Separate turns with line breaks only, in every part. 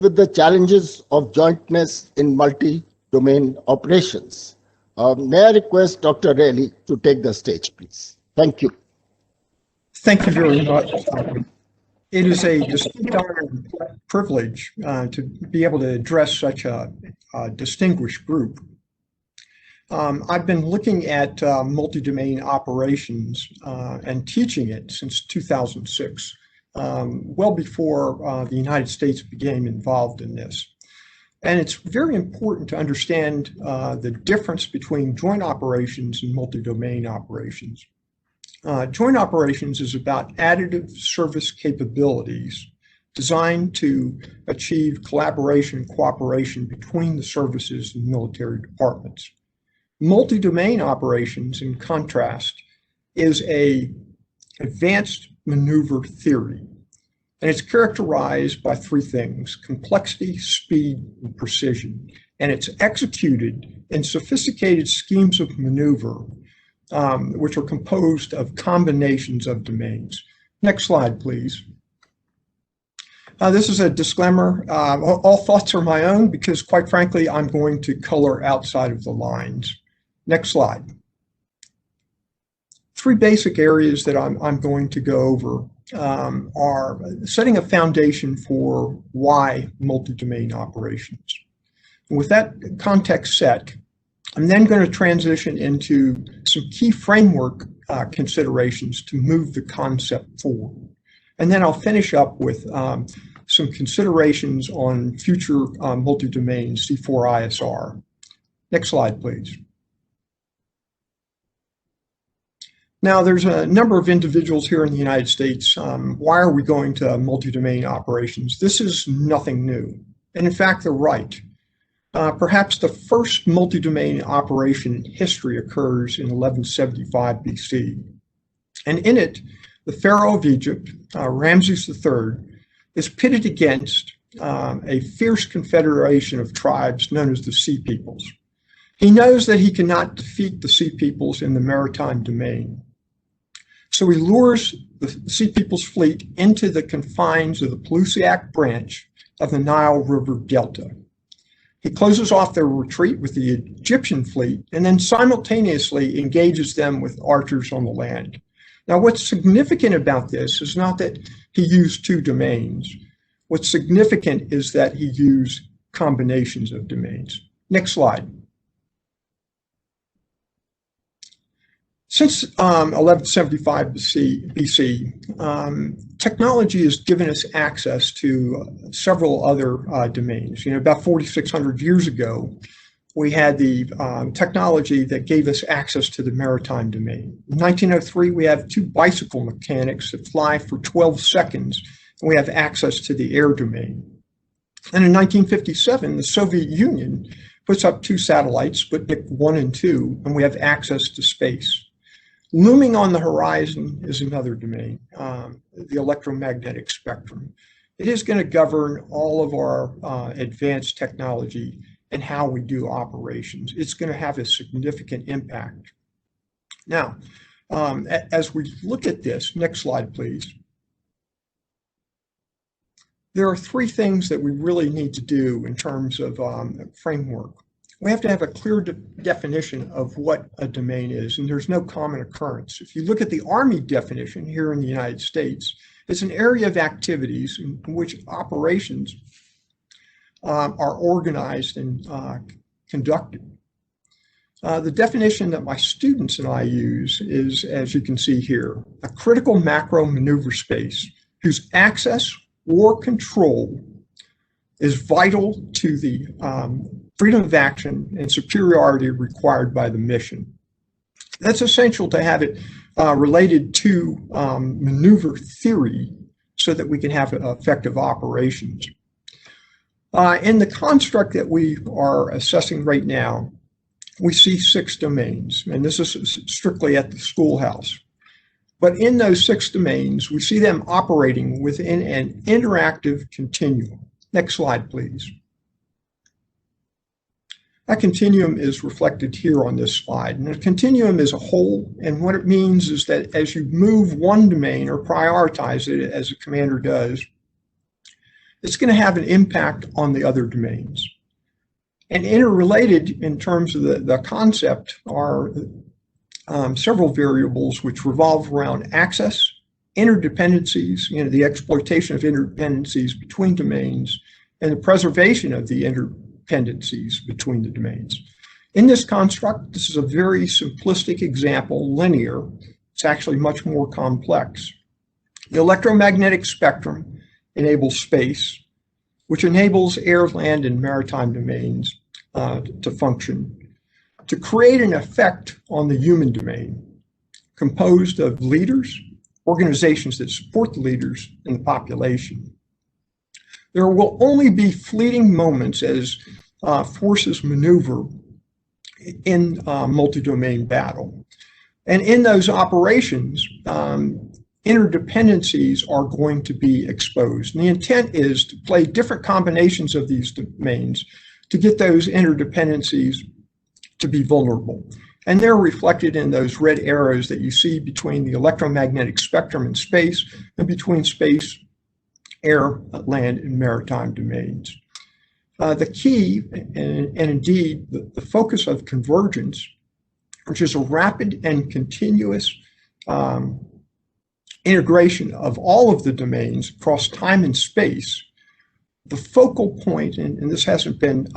with the challenges of jointness in multi-domain operations. May I request Dr. Reilly to take the stage, please? Thank you.
Thank you very much. It is a distinct honor and privilege to be able to address such a distinguished group. I've been looking at multi-domain operations and teaching it since 2006, well before the United States became involved in this. And it's very important to understand the difference between joint operations and multi-domain operations. Joint operations is about additive service capabilities designed to achieve collaboration and cooperation between the services and military departments. Multi-domain operations, in contrast, is an advanced maneuver theory, and it's characterized by three things: complexity, speed, and precision. And it's executed in sophisticated schemes of maneuver, which are composed of combinations of domains. Next slide, please. This is a disclaimer. All thoughts are my own because, quite frankly, I'm going to color outside of the lines. Next slide. Three basic areas that I'm going to go over are setting a foundation for why multi-domain operations. And with that context set, I'm then going to transition into some key framework considerations to move the concept forward. And then I'll finish up with some considerations on future multi-domain C4ISR. Next slide, please. Now, there's a number of individuals here in the United States. Why are we going to multi-domain operations? This is nothing new. And in fact, they're right. Perhaps the first multi-domain operation in history occurs in 1175 BC. And in it, the Pharaoh of Egypt, Ramses III, is pitted against a fierce confederation of tribes known as the Sea Peoples. He knows that he cannot defeat the Sea Peoples in the maritime domain. So he lures the Sea Peoples fleet into the confines of the Pelusiac branch of the Nile River Delta. He closes off their retreat with the Egyptian fleet and then simultaneously engages them with archers on the land. Now, what's significant about this is not that he used two domains. What's significant is that he used combinations of domains. Next slide. Since 1175 BC, technology has given us access to several other domains. About 4,600 years ago, we had the technology that gave us access to the maritime domain. In 1903, we have two bicycle mechanics that fly for 12 seconds, and we have access to the air domain. And in 1957, the Soviet Union puts up two satellites, Sputnik 1 and 2, and we have access to space. Looming on the horizon is another domain, the electromagnetic spectrum. It is going to govern all of our advanced technology and how we do operations. It's going to have a significant impact. Now, as we look at this, next slide, please. There are three things that we really need to do in terms of framework. We have to have a clear definition of what a domain is, and there's no common occurrence. If you look at the Army definition here in the United States, it's an area of activities in which operations are organized and conducted. The definition that my students and I use is, as you can see here, a critical macro maneuver space whose access or control is vital to the freedom of action and superiority required by the mission. That's essential to have it related to maneuver theory so that we can have effective operations. In the construct that we are assessing right now, we see 6 domains, and this is strictly at the schoolhouse. But in those 6 domains, we see them operating within an interactive continuum. Next slide, please. That continuum is reflected here on this slide. And a continuum is a whole, and what it means is that as you move one domain or prioritize it, as a commander does, it's going to have an impact on the other domains. And interrelated in terms of the concept are several variables which revolve around access, interdependencies, the exploitation of interdependencies between domains, and the preservation of the interdependencies between the domains. In this construct, this is a very simplistic example, linear. It's actually much more complex. The electromagnetic spectrum enables space, which enables air, land, and maritime domains to function, to create an effect on the human domain, composed of leaders, organizations that support the leaders, and the population. There will only be fleeting moments as forces maneuver in multi-domain battle. And in those operations, interdependencies are going to be exposed. And the intent is to play different combinations of these domains to get those interdependencies to be vulnerable. And they're reflected in those red arrows that you see between the electromagnetic spectrum and space, and between space, air, land, and maritime domains. The key, and indeed the focus of convergence, which is a rapid and continuous integration of all of the domains across time and space, the focal point, and this hasn't been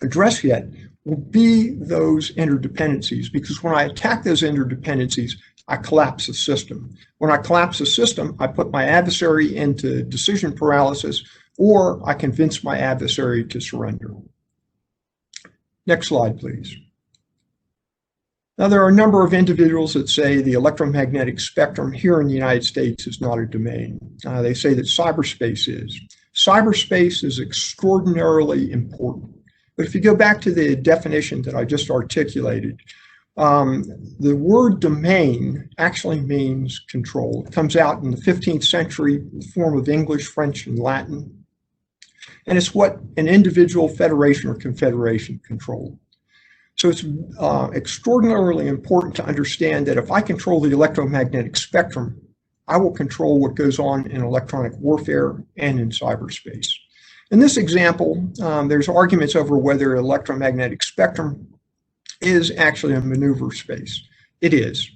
addressed yet, will be those interdependencies, because when I attack those interdependencies, I collapse the system. When I collapse the system, I put my adversary into decision paralysis, or I convince my adversary to surrender. Next slide, please. Now, there are a number of individuals that say the electromagnetic spectrum here in the United States is not a domain. They say that cyberspace is. Cyberspace is extraordinarily important. But if you go back to the definition that I just articulated, the word domain actually means control. It comes out in the 15th century in the form of English, French, and Latin. And it's what an individual federation or confederation controlled. So it's extraordinarily important to understand that if I control the electromagnetic spectrum, I will control what goes on in electronic warfare and in cyberspace. In this example, there's arguments over whether electromagnetic spectrum is actually a maneuver space. It is.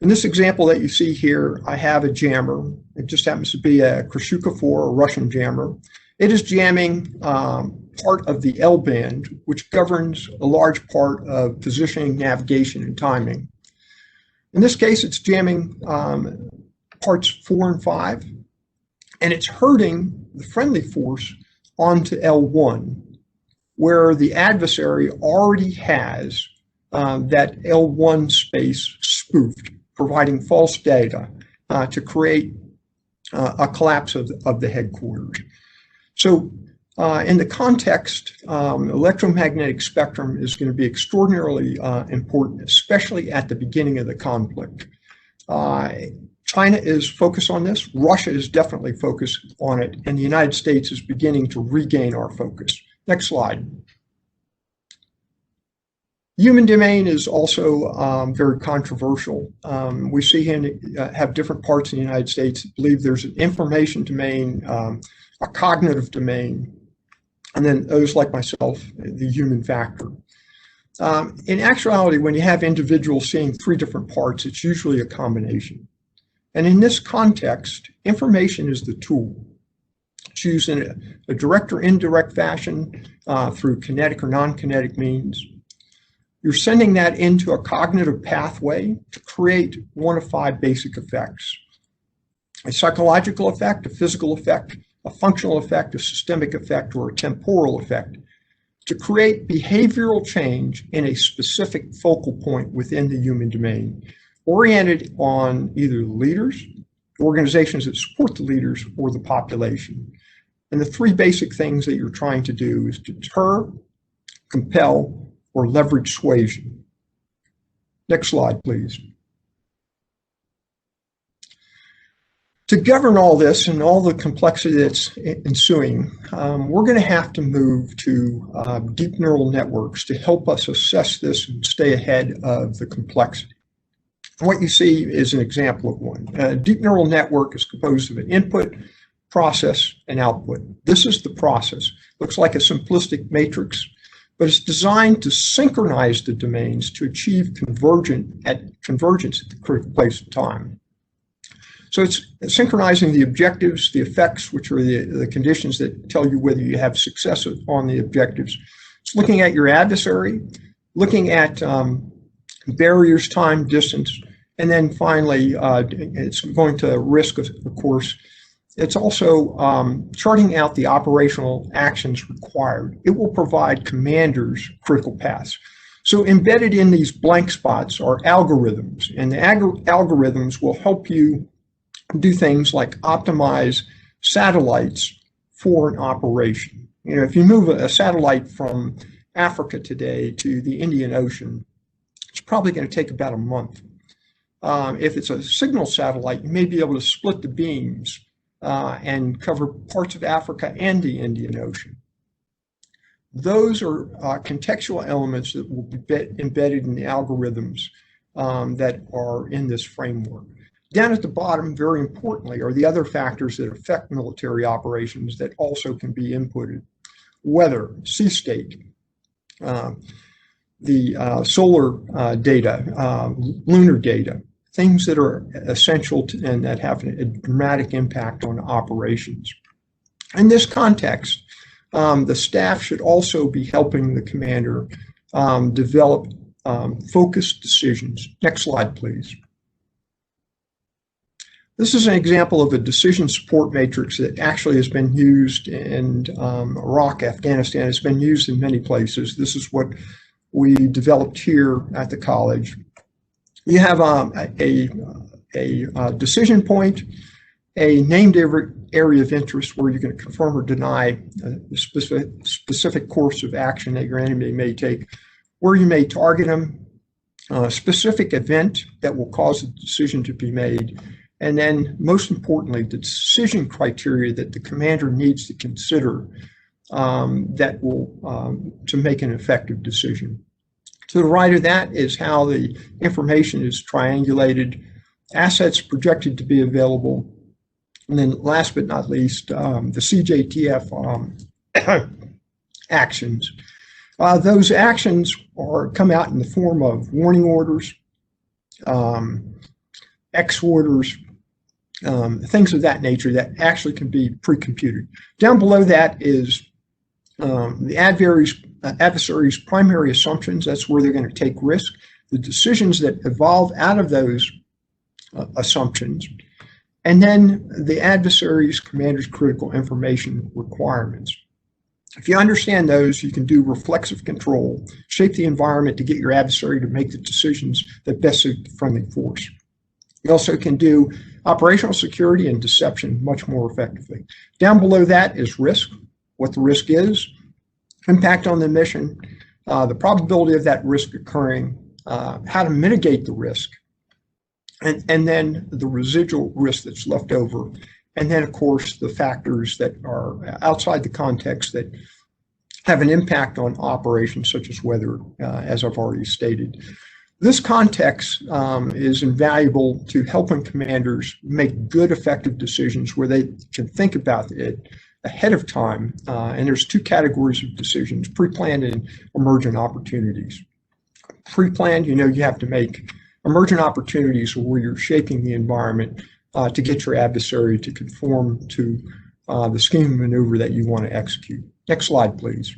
In this example that you see here, I have a jammer. It just happens to be a Krasukha-4, a Russian jammer. It is jamming part of the L band, which governs a large part of positioning, navigation, and timing. In this case, it's jamming parts 4 and 5, and it's herding the friendly force onto L1, where the adversary already has that L1 space spoofed, providing false data to create a collapse of the headquarters. So in the context, electromagnetic spectrum is going to be extraordinarily important, especially at the beginning of the conflict. China is focused on this. Russia is definitely focused on it, and the United States is beginning to regain our focus. Next slide. Human domain is also very controversial. We see him have different parts in the United States that believe there's an information domain, a cognitive domain, and then those like myself, the human factor. In actuality, when you have individuals seeing 3 different parts, it's usually a combination. And in this context, information is the tool. It's used in a direct or indirect fashion through kinetic or non-kinetic means. You're sending that into a cognitive pathway to create one of 5 basic effects: a psychological effect, a physical effect, a functional effect, a systemic effect, or a temporal effect, to create behavioral change in a specific focal point within the human domain, oriented on either the leaders, organizations that support the leaders, or the population. And the 3 basic things that you're trying to do is deter, compel, or leverage suasion. Next slide, please. To govern all this and all the complexity that's ensuing, we're going to have to move to deep neural networks to help us assess this and stay ahead of the complexity. What you see is an example of one. A deep neural network is composed of an input, process, and output. This is the process. Looks like a simplistic matrix, but it's designed to synchronize the domains to achieve convergence at the critical place of time. So it's synchronizing the objectives, the effects, which are the conditions that tell you whether you have success on the objectives. It's looking at your adversary, looking at barriers, time, distance, and then finally, it's going to risk, of course. It's also charting out the operational actions required. It will provide commanders critical paths. So embedded in these blank spots are algorithms, and the algorithms will help you do things like optimize satellites for an operation. You know, if you move a satellite from Africa today to the Indian Ocean, it's probably going to take about a month. If it's a signal satellite, you may be able to split the beams and cover parts of Africa and the Indian Ocean. Those are contextual elements that will be embedded in the algorithms that are in this framework. Down at the bottom, very importantly, are the other factors that affect military operations that also can be inputted. Weather, sea state, the solar data, lunar data, things that are essential to, and that have a dramatic impact on operations. In this context, the staff should also be helping the commander develop focused decisions. Next slide, please. This is an example of a decision support matrix that actually has been used in Iraq, Afghanistan. It's been used in many places. This is what we developed here at the college. You have a decision point, a named area of interest where you're going to confirm or deny a specific course of action that your enemy may take, where you may target them, a specific event that will cause the decision to be made, and then most importantly, the decision criteria that the commander needs to consider that will to make an effective decision. To the right of that is how the information is triangulated, assets projected to be available, and then last but not least, the CJTF actions. Those actions come out in the form of warning orders, X orders, things of that nature that actually can be pre-computed. Down below that is the adversary's primary assumptions. That's where they're going to take risk. The decisions that evolve out of those assumptions, and then the adversary's commander's critical information requirements. If you understand those, you can do reflexive control, shape the environment to get your adversary to make the decisions that best suit the friendly force. You also can do operational security and deception much more effectively. Down below that is risk, what the risk is, impact on the mission, the probability of that risk occurring, how to mitigate the risk, and then the residual risk that's left over. And then, of course, the factors that are outside the context that have an impact on operations, such as weather, as I've already stated. This context is invaluable to helping commanders make good, effective decisions where they can think about it ahead of time. And there's two categories of decisions: pre-planned and emergent opportunities. Pre-planned, you know, you have to make emergent opportunities where you're shaping the environment to get your adversary to conform to the scheme of maneuver that you want to execute. Next slide, please.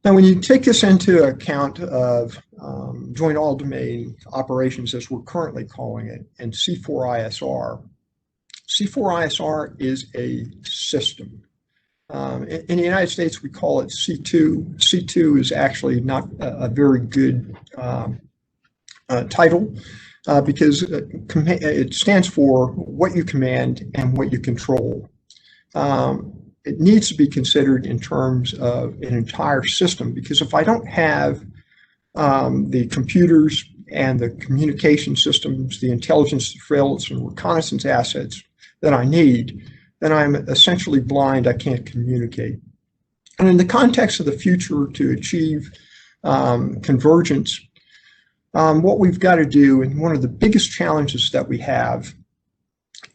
Now, when you take this into account of joint all-domain operations, as we're currently calling it, and C4ISR, C4ISR is a system. In the United States, we call it C2. C2 is actually not a very good title because it stands for what you command and what you control. It needs to be considered in terms of an entire system, because if I don't have the computers and the communication systems, the intelligence, surveillance, and reconnaissance assets that I need, then I'm essentially blind. I can't communicate. And in the context of the future, to achieve convergence, what we've got to do, and one of the biggest challenges that we have,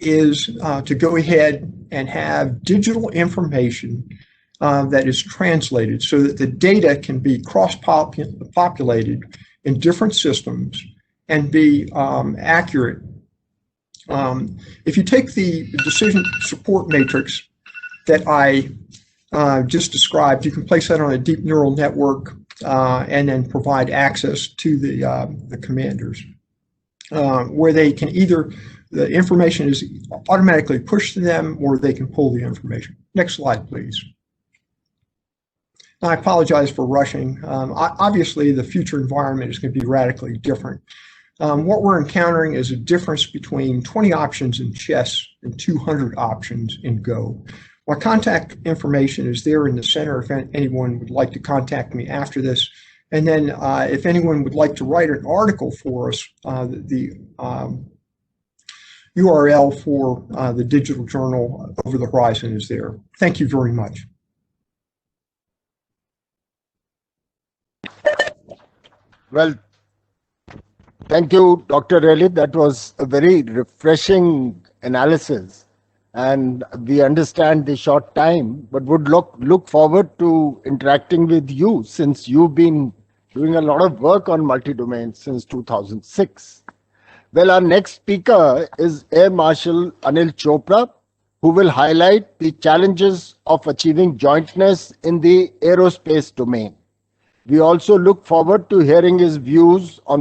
is to go ahead and have digital information that is translated so that the data can be cross-populated in different systems and be accurate. If you take the decision support matrix that I just described, you can place that on a deep neural network and then provide access to the commanders, where they can either, the information is automatically pushed to them or they can pull the information. Next slide, please. I apologize for rushing. Obviously, the future environment is going to be radically different. What we're encountering is a difference between 20 options in chess and 200 options in Go. My contact information is there in the center if anyone would like to contact me after this. And then if anyone would like to write an article for us, the URL for the digital journal Over the Horizon is there. Thank you very much.
Well, thank you, Dr. Reilly. That was a very refreshing analysis. And we understand the short time, but would look forward to interacting with you since you've been doing a lot of work on multi-domains since 2006. Well, our next speaker is Air Marshal Anil Chopra, who will highlight the challenges of achieving jointness in the aerospace domain. We also look forward to hearing his views on